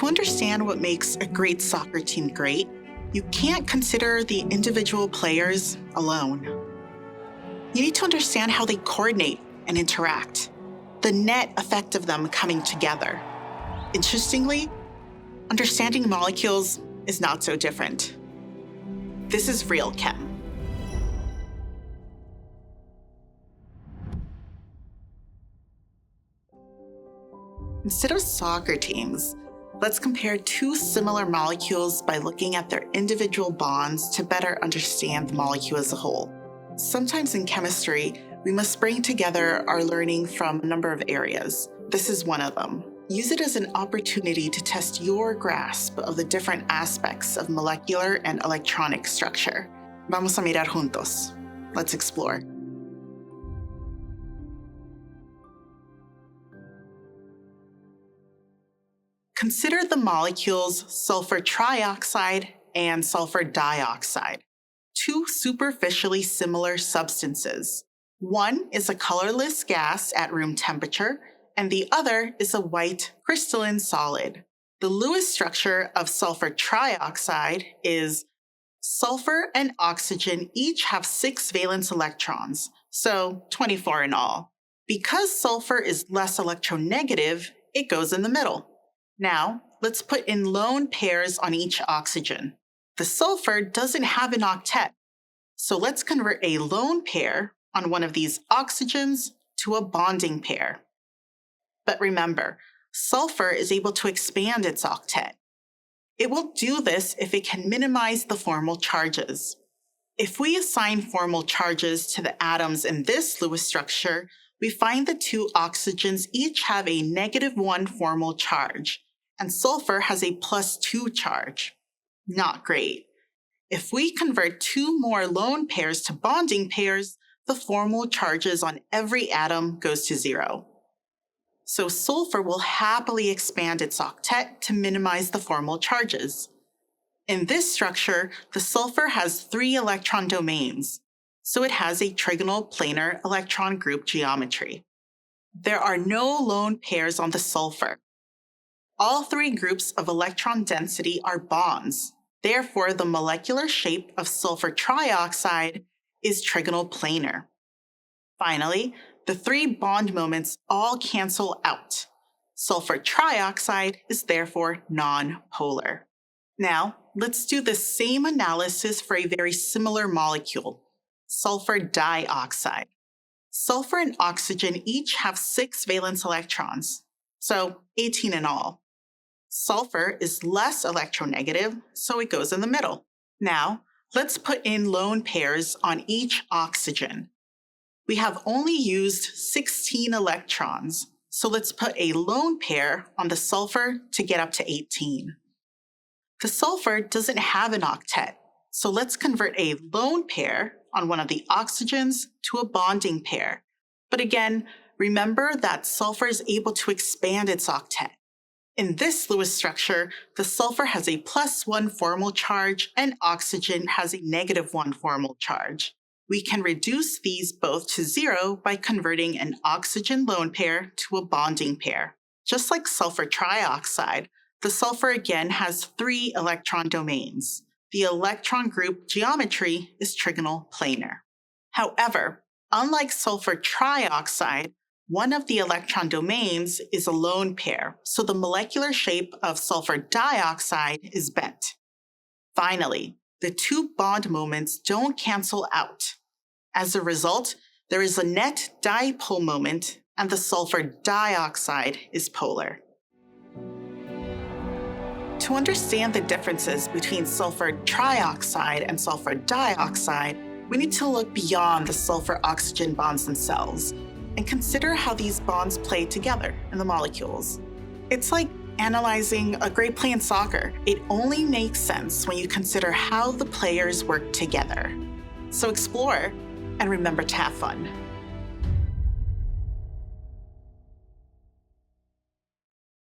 To understand what makes a great soccer team great, you can't consider the individual players alone. You need to understand how they coordinate and interact, the net effect of them coming together. Interestingly, understanding molecules is not so different. This is real chem. Instead of soccer teams, let's compare two similar molecules by looking at their individual bonds to better understand the molecule as a whole. Sometimes in chemistry, we must bring together our learning from a number of areas. This is one of them. Use it as an opportunity to test your grasp of the different aspects of molecular and electronic structure. Vamos a mirar juntos. Let's explore. Consider the molecules sulfur trioxide and sulfur dioxide, two superficially similar substances. One is a colorless gas at room temperature, and the other is a white crystalline solid. The Lewis structure of sulfur trioxide is sulfur and oxygen each have 6 valence electrons, so 24 in all. Because sulfur is less electronegative, it goes in the middle. Now, let's put in lone pairs on each oxygen. The sulfur doesn't have an octet, so let's convert a lone pair on one of these oxygens to a bonding pair. But remember, sulfur is able to expand its octet. It will do this if it can minimize the formal charges. If we assign formal charges to the atoms in this Lewis structure, we find the two oxygens each have a -1 formal charge, and sulfur has a +2 charge. Not great. If we convert 2 more lone pairs to bonding pairs, the formal charges on every atom goes to 0. So sulfur will happily expand its octet to minimize the formal charges. In this structure, the sulfur has 3 electron domains, so it has a trigonal planar electron group geometry. There are no lone pairs on the sulfur. All 3 groups of electron density are bonds. Therefore, the molecular shape of sulfur trioxide is trigonal planar. Finally, the 3 bond moments all cancel out. Sulfur trioxide is therefore non-polar. Now, let's do the same analysis for a very similar molecule, sulfur dioxide. Sulfur and oxygen each have 6 valence electrons, so 18 in all. Sulfur is less electronegative, so it goes in the middle. Now, let's put in lone pairs on each oxygen. We have only used 16 electrons, so let's put a lone pair on the sulfur to get up to 18. The sulfur doesn't have an octet, so let's convert a lone pair on one of the oxygens to a bonding pair. But again, remember that sulfur is able to expand its octet. In this Lewis structure, the sulfur has a +1 formal charge and oxygen has a -1 formal charge. We can reduce these both to 0 by converting an oxygen lone pair to a bonding pair. Just like sulfur trioxide, the sulfur again has 3 electron domains. The electron group geometry is trigonal planar. However, unlike sulfur trioxide, one of the electron domains is a lone pair, so the molecular shape of sulfur dioxide is bent. Finally, the 2 bond moments don't cancel out. As a result, there is a net dipole moment, and the sulfur dioxide is polar. To understand the differences between sulfur trioxide and sulfur dioxide, we need to look beyond the sulfur-oxygen bonds themselves and consider how these bonds play together in the molecules. It's like analyzing a great play in soccer. It only makes sense when you consider how the players work together. So explore and remember to have fun.